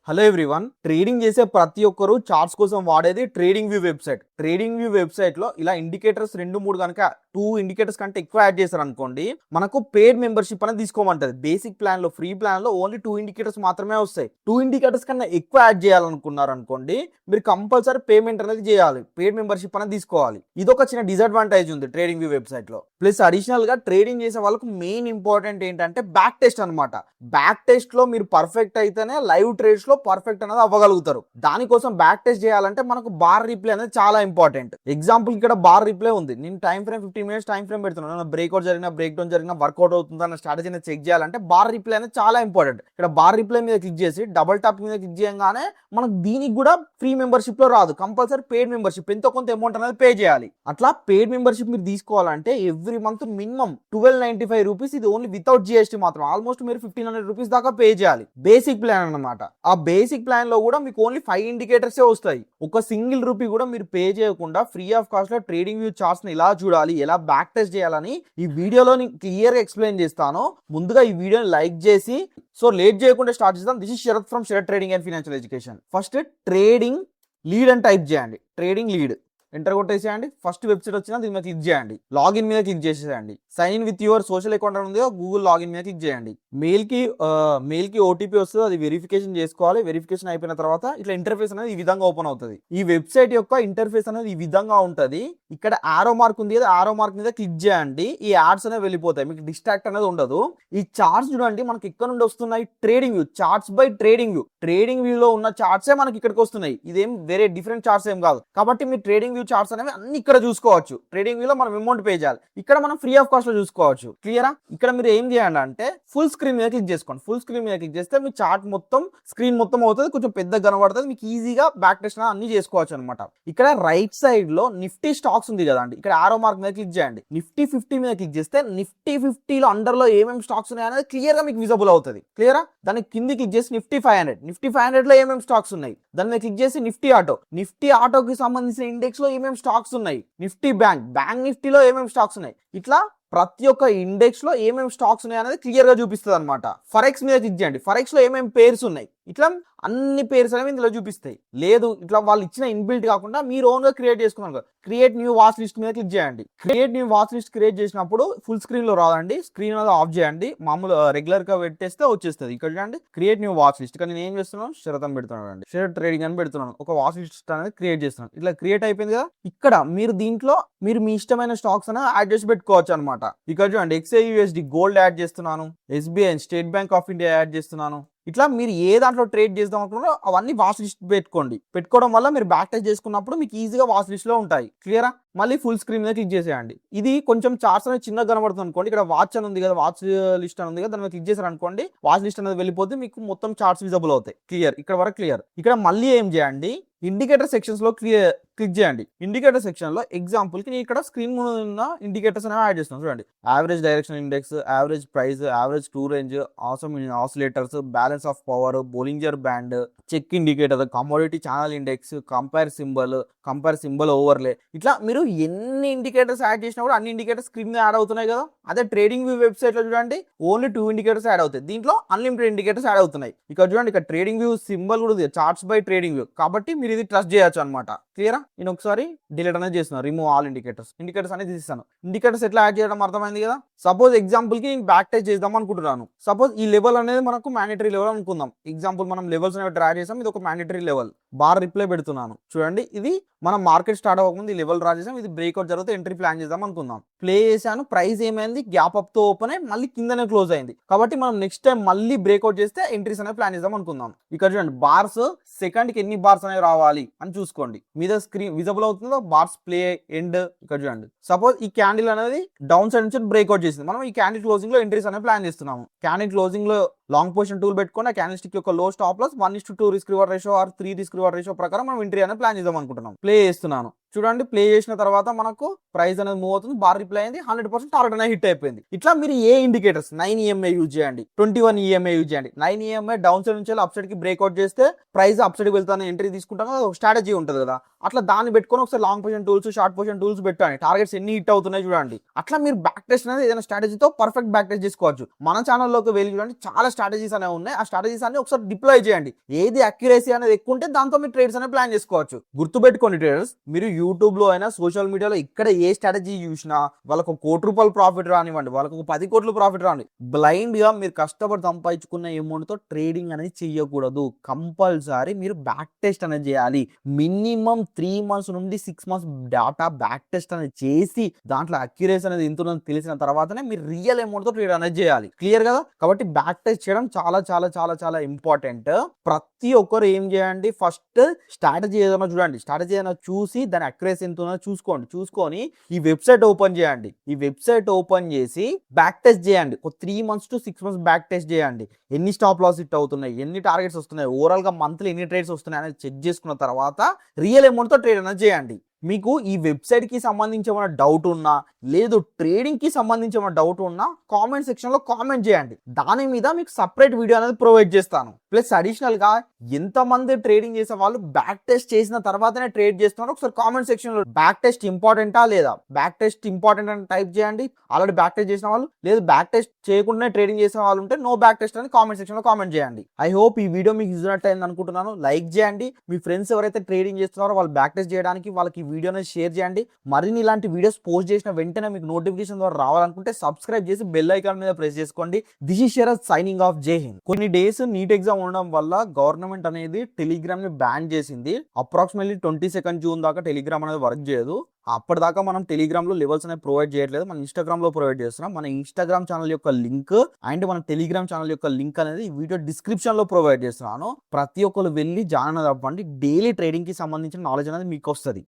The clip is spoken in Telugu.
హలో ఎవ్రీవన్, ట్రేడింగ్ చేసే ప్రతి ఒక్కరు చార్ట్స్ కోసం వాడేది trading view website. Trading view website లో ఇలా ఇండికేటర్స్ 2-3 కనుక 2 ఇండికేటర్స్ కంటే ఎక్కువ యాడ్ చేశారు అనుకోండి, మనకు పెయిడ్ మెంబర్షిప్ అనేది తీసుకోమంటది. బేసిక్ ప్లాన్ లో, ఫ్రీ ప్లాన్ లో ఓన్లీ 2 ఇండికేటర్స్ మాత్రమే వస్తాయి. 2 ఇండికేటర్స్ కన్నా ఎక్కువ యాడ్ చేయాలనుకున్నారు అనుకోండి, మీరు కంపల్సరీ పేమెంట్ అనేది చేయాలి, పెయిడ్ మెంబర్షిప్ అనేది తీసుకోవాలి. ఇది ఒక చిన్న డిసడ్వాంటేజ్ ఉంది ట్రేడింగ్ వ్యూ వెబ్సైట్ లో. ప్లస్ అడిషనల్ గా ట్రేడింగ్ చేసే వాళ్ళకు మెయిన్ ఇంపార్టెంట్ ఏంటంటే బ్యాక్ టెస్ట్ అనమాట. బ్యాక్ టెస్ట్ లో మీరు పర్ఫెక్ట్ అయితేనే లైవ్ ట్రేడ్స్ లో పర్ఫెక్ట్ అనేది అవ్వగలుగుతారు. దానికోసం బ్యాక్ టెస్ట్ చేయాలంటే మనకు బార్ రిప్లే అనేది చాలా ఇంపార్టెంట్. ఎగ్జాంపుల్ ఇక్కడ బార్ రిప్లే ఉంది, నేను time frame 15 minutes time frame పెడుతున్నాను. బ్రేక్అవుట్ జరిగినా, బ్రేక్ డౌన్ జరిగినా, వర్కౌట్ అవుతుందా అన్న స్ట్రాటజీ అనేది చెక్ చేయాలంటే బార్ రిప్లే అనేది చాలా ఇంపార్టెంట్. ఇక్కడ బార్ రిప్లే మీద క్లిక్ చేసి డబుల్ టాప్ మీద క్లిక్ చేయగానే మనకు దీనికి కూడా ఫ్రీ మెంబర్షిప్ లో రాదు, కంపల్సరీ పెయిడ్ మెంబర్షిప్ ఎంతో కొంత అమౌంట్ అనేది పే చేయాలి. అట్లా పెయిడ్ మెంబర్షిప్ మీరు తీసుకోవాలంటే ఎవ్రీ మంత్ మినిమం 1295 రూపీస్. ఇది ఓన్లీ వితౌట్ జిఎస్టీ మాత్రం. ఆల్మోస్ట్ మీరు 1500 రూపీస్ దాకా పే చేయాలి. బేసిక్ ప్లాన్ అన్నమాట. ఆ బేసిక్ ప్లాన్ లో కూడా మీకు ఓన్లీ 5 ఇండికేటర్స్ వస్తాయి. ఒక సింగిల్ రూపీ కూడా మీరు పే చేయకుండా ఫ్రీ ఆఫ్ కాస్ట్ లో ట్రేడింగ్ వ్యూ చార్ట్స్ ని ఎలా చూడాలి, ఎలా బ్యాక్ టెస్ట్ చేయాలని ఈ వీడియోలో నేను క్లియర్ గా ఎక్స్ప్లెయిన్ చేస్తాను. ముందుగా ఈ వీడియోని లైక్ చేసి, సో లేట్ చేయకుండా స్టార్ట్ చేద్దాం. This is Sharath from Sharath trading and financial education. First trading lead అని టైప్ చేయండి. ట్రేడింగ్ లీడ్ ఎంటర్ కొట్టేసేయండి. ఫస్ట్ వెబ్సైట్ వచ్చినా దీని మీద క్లిక్ చేయండి. లాగిన్ మీద క్లిక్ చేసేయండి. Sign in with your social account ఉంది, గూగుల్ లాగిన్ మీద క్లిక్ చేయండి. మెయిల్ కి ఓటీపీ వస్తుంది, అది వెరిఫికేషన్ చేసుకోవాలి. వెరిఫికేషన్ అయిపోయిన తర్వాత ఇట్లా ఇంటర్ఫేస్ అనేది ఈ విధంగా ఓపెన్ అవుతుంది. ఈ వెబ్సైట్ యొక్క ఇంటర్ఫేస్ అనేది ఈ విధంగా ఉంటుంది. ఇక్కడ ఆరో మార్క్ ఉంది కదా, ఆరో మార్క్ మీద క్లిక్ చేయండి. ఈ యాడ్స్ అనేవి వెళ్ళిపోతాయి, మీకు డిస్ట్రాక్ట్ అనేది ఉండదు. ఈ చార్ట్స్ చూడండి మనకి ఎక్కడ నుండి వస్తున్నాయి, trading view charts by trading view. Trading view లో ఉన్న చార్ట్సే మనకి ఇక్కడికి వస్తున్నాయి. ఇదేం వేరే డిఫరెంట్ చార్ట్స్ ఏం కాదు. కాబట్టి మీరు ట్రేడింగ్ వ్యూ చార్ట్స్ అనేవి అన్ని ఇక్కడ చూసుకోవచ్చు. ట్రేడింగ్ వ్యూ లో మనం అమౌంట్ పే చేయాలి, ఇక్కడ మనం ఫ్రీ ఆఫ్ కాస్ట్ లో చూసుకోవచ్చు. క్లియరా? ఇక్కడ మీరు ఏం చేయండి అంటే ఫుల్ స్క్రీన్ మీద క్లిక్ చేసుకోండి. ఫుల్ స్క్రీన్ మీద క్లిక్ చేస్తే మీ చార్ట్ మొత్తం స్క్రీన్ మొత్తం అవుతుంది, కొంచెం పెద్దగా కనబడుతుంది. మీకు ఈజీగా బ్యాక్ టెస్ట్ అన్ని చేసుకోవచ్చు అనమాట. ఇక్కడ రైట్ సైడ్ లో నిఫ్టీ స్టాక్స్ ఉంది కదా అండి, ఇక్కడ ఆరో మార్క్ మీద క్లిక్ చేయండి. నిఫ్టీ 50 మీద క్లిక్ చేస్తే నిఫ్టీ 50లో అండర్ లో ఏమేమి స్టాక్స్ ఉన్నాయి అనేది క్లియర్ గా మీకు విజిబుల్ అవుతుంది. క్లియరా? దాని కింది క్లిక్ చేసి నిఫ్టీ 500 లో ఏమేమి స్టాక్స్ ఉన్నాయి దాని మీద క్లిక్ చేసి నిఫ్టీ ఆటోకి సంబంధించిన ఇండెక్స్ లో ఏమేమి స్టాక్స్ ఉన్నాయి, నిఫ్టీ బ్యాంక్ నిఫ్టీలో ఏమేమి స్టాక్స్ ఉన్నాయి, ఇట్లా ప్రతి ఒక్క ఇండెక్స్ లో ఏమేమి స్టాక్స్ ఉన్నాయి అనేది క్లియర్ గా చూపిస్తుంది అనమాట. ఫరెక్స్ మీద క్లిక్ చేయండి. ఫరెక్స్ లో ఏమేమి పేర్స్ ఉన్నాయి, ఇట్లా అన్ని పేర్స్ అనేవి ఇందులో చూపిస్తాయి. లేదు ఇట్లా వాళ్ళు ఇచ్చిన ఇన్బిల్ట్ కాకుండా మీరు ఓన్ గా క్రియేట్ చేసుకున్నారు, క్రియేట్ న్యూ వాచ్ లిస్ట్ మీద క్లిక్ చేయండి. Create new watch list create చేసినప్పుడు ఫుల్ స్క్రీన్ లో రాదండి, స్క్రీన్ మీద ఆఫ్ చేయండి. మామూలు రెగ్యులర్ గా పెట్టేస్తే వచ్చేస్తుంది. ఇక్కడ చూడండి క్రియేట్ న్యూ వాచ్ లిస్ట్. ఇక్కడ నేను ఏం చేస్తున్నాను, శరతం పెడుతున్నాను అండి, శరత్ ట్రేడింగ్ అని పెడుతున్నాను. ఒక వాచ్ లిస్ట్ అనేది క్రియేట్ చేస్తున్నాను. ఇట్లా క్రియేట్ అయిపోయింది కదా. ఇక్కడ మీరు దీంట్లో మీరు మీ ఇష్టమైన స్టాక్స్ అనేది యాడ్ చేసి పెట్టుకోవచ్చు అనమాట. ఇక్కడ చూడండి XAUSD గోల్డ్ యాడ్ చేస్తున్నాను, SBI state bank of India add చేస్తున్నాను. ఇట్లా మీరు ఏ దాంట్లో ట్రేడ్ చేద్దాం అనుకున్నారో అవన్నీ వాచ్ లిస్ట్ పెట్టుకోవడం వల్ల మీరు బ్యాక్ టెస్ట్ చేసుకున్నప్పుడు మీకు ఈజీగా వాచ్ లిస్ట్ లో ఉంటాయి. క్లియరా? మళ్ళీ ఫుల్ స్క్రీన్ మీద క్లిక్ చేసేయండి. ఇది కొంచెం చార్ట్స్ అనేది చిన్నగా కనబడుతుంది అనుకోండి. ఇక్కడ వాచ్ అని ఉంది కదా, వాచ్ లిస్ట్ అని ఉంది కదా, దాని మీద క్లిక్ చేశారు అనుకోండి, వాచ్ లిస్ట్ అనేది వెళ్ళిపోతే మీకు మొత్తం చార్ట్స్ విజిబుల్ అవుతాయి. క్లియర్? ఇక్కడ వరకు క్లియర్. ఇక్కడ మళ్ళీ ఏం చేయండి, ఇండికేటర్ సెక్షన్స్ లో క్లిక్ చేయండి. ఇండికేటర్ సెక్షన్ లో ఎగ్జాంపుల్ కి నేను ఇక్కడ స్క్రీన్ మీద ఉన్న ఇండికేటర్స్ అనేవి యాడ్ చేస్తున్నాను. చూడండి, average direction index, average price, average true range, awesome oscillators, balance of power, Bollinger band, check indicator, commodity channel index, compare symbol overlay. ఇట్లా మీరు ఎన్ని ఇండికేటర్స్ యాడ్ చేసినా కూడా అన్ని ఇండికేటర్స్ స్క్రీన్ మీద యాడ్ అవుతున్నాయి కదా. అదే ట్రేడింగ్ వ్యూ వెబ్సైట్ లో చూడండి ఓన్లీ 2 ఇండికేటర్స్ యాడ్ అవుతాయి. దీంట్లో అన్లిమిటెడ్ ఇండికేటర్స్ యాడ్ అవుతున్నాయి. ఇక్కడ చూడండి, ఇక్కడ ట్రేడింగ్ వ్యూ సింబల్ కూడా ఉంది, చార్ట్స్ బై ట్రేడింగ్ వ్యూ. కాబట్టి మీరు ఇది ట్రస్ట్ చేయొచ్చు అనమాట. క్లియరా? నేను ఒకసారి డిలీట్ అనేది చేస్తున్నాను, రిమూవ్ ఆల్ ఇండికేటర్స్ అనేది తీస్తాను. ఇండికేటర్స్ ఎట్లా యాడ్ చేయడం అర్థమైంది కదా. సపోజ్ ఎగ్జాంపుల్ కి నేను బ్యాక్ టెస్ట్ చేద్దాం అనుకుంటున్నాను. సపోజ్ ఈ లెవెల్ అనేది మనకు మ్యాండేటరీ లెవెల్ అనుకుందాం. ఎగ్జాంపుల్ మనం లెవెల్స్ అనేవి డ్రా చేసాం, ఇది ఒక మ్యాండేటరీ లెవెల్. బార్ రిప్లై పెడుతున్నాను చూడండి. ఇది మనం మార్కెట్ స్టార్ట్ అవ్వకముందు ఈ లెవెల్ డ్రా చేసాం, ఇది బ్రేక్అవుట్ జరిగితే ఎంట్రీ ప్లాన్ చేద్దాం అనుకుందాం. ప్లే చేశాను, ప్రైస్ ఏమైంది, గ్యాప్ అప్ తో ఓపెన్ అయ్యి మళ్ళీ కిందనే క్లోజ్ అయింది. కాబట్టి మనం నెక్స్ట్ టైం మళ్ళీ బ్రేక్అవుట్ చేస్తే ఎంట్రీస్ అనేవి ప్లాన్ చేద్దాం అనుకుందాం. ఇక్కడ చూడండి, బార్స్ సెకండ్ కి ఎన్ని బార్స్ అనేవి రావాలి అని చూసుకోండి. మీద స్క్రీన్ విజిబుల్ అవుతుందో బార్స్ ప్లే ఎండ్. ఇక్కడ చూడండి, సపోజ్ ఈ క్యాండిల్ అనేది డౌన్ సైడ్ నుంచి బ్రేక్అవుట్ చేసింది. మనం ఈ క్యాండిల్ క్లోజింగ్ లో ఎంట్రీస్ అనేవి ప్లాన్ చేస్తున్నాము. క్యాండిల్ క్లోజింగ్ లో లాంగ్ పొజిషన్ టూల్ పెట్టుకుని ఆ క్యాండిల్ స్టిక్ యొక్క లో stop loss 1:2 risk reward ratio or 3 risk reward ratio ప్రకారం మనం ఎంట్రీ అనేది ప్లాన్ చేద్దాం అనుకుంటున్నాం. ప్లే చేస్తున్నాను చూడండి ప్లే చేసిన తర్వాత మనకు ప్రైస్ అనేది మూవ్ అవుతుంది, బార్ రిప్లై అయింది, 100% టార్గెట్ అనేది హిట్ అయిపోయింది. ఇట్లా మీరు ఏ ఇండికేటర్స్ 9 EMA యూజ్ చేయండి, 21 EMA యూజ్ చేయండి. 9 EMA డౌన్ సైడ్ నుంచి అప్ సైడ్ కి బ్రేక్అవుట్ చేస్తే ప్రైస్ అప్ సైడ్ కి వెళ్తాను ఎంట్రీ తీసుకుంటాం కదా, ఒక స్ట్రాటజీ ఉంటుంది కదా, అట్లా దాన్ని పెట్టుకొని ఒకసారి long position tools short position tools పెట్టండి, టార్గెట్స్ ఎన్ని హిట్ అవుతున్నాయి చూడండి. అట్లా మీరు బ్యాక్ టెస్ట్ అనేది ఏదైనా స్ట్రాటజీతో పర్ఫెక్ట్ బ్యాక్ టెస్ట్ చేసుకోవచ్చు. మన ఛానల్లోకి వెళ్ళి చూడండి చాలా స్ట్రాటజీస్ అనేవి ఉన్నాయి, ఆ స్ట్రాటజీస్ అన్ని ఒకసారి డిప్లాయ్ చేయండి. ఏది అక్యురసీ అనేది ఎక్కువ ఉంటే దాంతో మీరు ట్రేడ్స్ అనేది ప్లాన్ చేసుకోవచ్చు. గుర్తుపెట్టుకోండి ట్రేడర్స్, మీరు యూట్యూబ్ లో అయినా సోషల్ మీడియాలో ఇక్కడ ఏ స్ట్రాటజీ చూసినా వాళ్ళకు ₹1,00,00,000 ప్రాఫిట్ రానివ్వండి, వాళ్ళకు 10 కోట్లు ప్రాఫిట్ రానివ్వండి, బ్లైండ్ గా మీరు కష్టపడి సంపాదించుకున్న అమౌంట్ తో ట్రేడింగ్ అనేది చేయకూడదు. కంపల్సరీ మీరు బ్యాక్ టెస్ట్ అనేది చేయాలి. మినిమం 3 months నుండి 6 months డాటా బ్యాక్ టెస్ట్ అనేది చేసి దాంట్లో అక్యురసీ అనేది ఎంత ఉందని తెలిసిన తర్వాతనే మీరు రియల్ అమౌంట్ తో ట్రేడ్ అనేది చేయాలి. క్లియర్ కదా? కాబట్టి బ్యాక్ టెస్ట్ చేయడం చాలా చాలా చాలా చాలా ఇంపార్టెంట్. ప్రతి ఒక్కరు ఏం చేయండి, ఫస్ట్ స్ట్రాటజీ ఏదైనా చూడండి, స్ట్రాటజీ ఏదైనా చూసి దాని అక్యురసీ ఎంత ఉందో చూసుకొని ఈ వెబ్సైట్ ఓపెన్ చేయండి. ఈ వెబ్సైట్ ఓపెన్ చేసి బ్యాక్ టెస్ట్ చేయండి. ఒక 3 months to 6 months back test చేయండి. ఎన్ని స్టాప్ లాస్ హిట్ అవుతున్నాయి, ఎన్ని టార్గెట్స్ వస్తున్నాయి, ఓవరాల్ గా మంత్లీ ఎన్ని ట్రేడ్స్ వస్తున్నాయి అనేది చెక్ చేసుకున్న తర్వాత రియల్ అమౌంట్ తో ట్రేడ్ అనేది చేయండి. మీకు ఈ వెబ్సైట్ కి సంబంధించి ఏమైనా డౌట్ ఉన్నా, లేదు ట్రేడింగ్ కి సంబంధించి ఏమైనా డౌట్ ఉన్నా కామెంట్ సెక్షన్ లో కామెంట్ చేయండి. దాని మీద మీకు సపరేట్ వీడియో అనేది ప్రొవైడ్ చేస్తాను. ప్లస్ అడిషనల్ గా ఎంతమంది ట్రేడింగ్ చేసే వాళ్ళు బ్యాక్ టెస్ట్ చేసిన తర్వాతనే ట్రేడ్ చేస్తున్నారు ఒకసారి కామెంట్ సెక్షన్ లో బ్యాక్ టెస్ట్ ఇంపార్టెంటా లేదా, బ్యాక్ టెస్ట్ ఇంపార్టెంట్ అని టైప్ చేయండి. ఆల్రెడీ బ్యాక్ టెస్ట్ చేసిన వాళ్ళు, లేదు బ్యాక్ టెస్ట్ చేయకుండానే ట్రేడింగ్ చేసిన వాళ్ళు ఉంటే నో బ్యాక్ టెస్ట్ అని కామెంట్ సెక్షన్ లో కామెంట్ చేయండి. ఐ హోప్ ఈ వీడియో మీకు యూజ్ అయింది అనుకుంటున్నాను. లైక్ చేయండి, మీ ఫ్రెండ్స్ ఎవరైతే ట్రేడింగ్ చేస్తున్నారో వాళ్ళు బ్యాక్ టెస్ట్ చేయడానికి వాళ్ళకి వీడియోని షేర్ చేయండి. మరిన్ని ఇలాంటి వీడియోస్ పోస్ట్ చేసిన వెంటనే మీకు నోటిఫికేషన్ ద్వారా రావాలనుకుంటే సబ్స్క్రైబ్ చేసి బెల్ ఐకాన్ మీద ప్రెస్ చేసుకోండి. This is Sharath signing off. జై హింద్. కొన్ని డేస్ నీట్ ఎగ్జామ్ ఉండడం వల్ల గవర్నమెంట్ అనేది టెలిగ్రామ్ ని బ్యాన్ చేసింది. అప్రాక్సిమేట్లీ 22 June దాకా టెలిగ్రామ్ అనేది వర్క్ చేయదు. అప్పటిదాకా మనం టెలిగ్రామ్ లో లెవెల్స్ అనేది ప్రొవైడ్ చేయట్లేదు, మన ఇన్స్టాగ్రామ్ లో ప్రొవైడ్ చేస్తున్నాం. మన ఇన్స్టాగ్రామ్ ఛానల్ యొక్క లింక్ అండ్ మన టెలిగ్రామ్ ఛానల్ యొక్క లింక్ అనేది వీడియో డిస్క్రిప్షన్ లో ప్రొవైడ్ చేస్తున్నాను. ప్రతి ఒక్కరు వెళ్ళి జాయిన్ అనేది అవ్వండి. డైలీ ట్రేడింగ్ కి సంబంధించిన నాలెడ్జ్ అనేది మీకు వస్తుంది.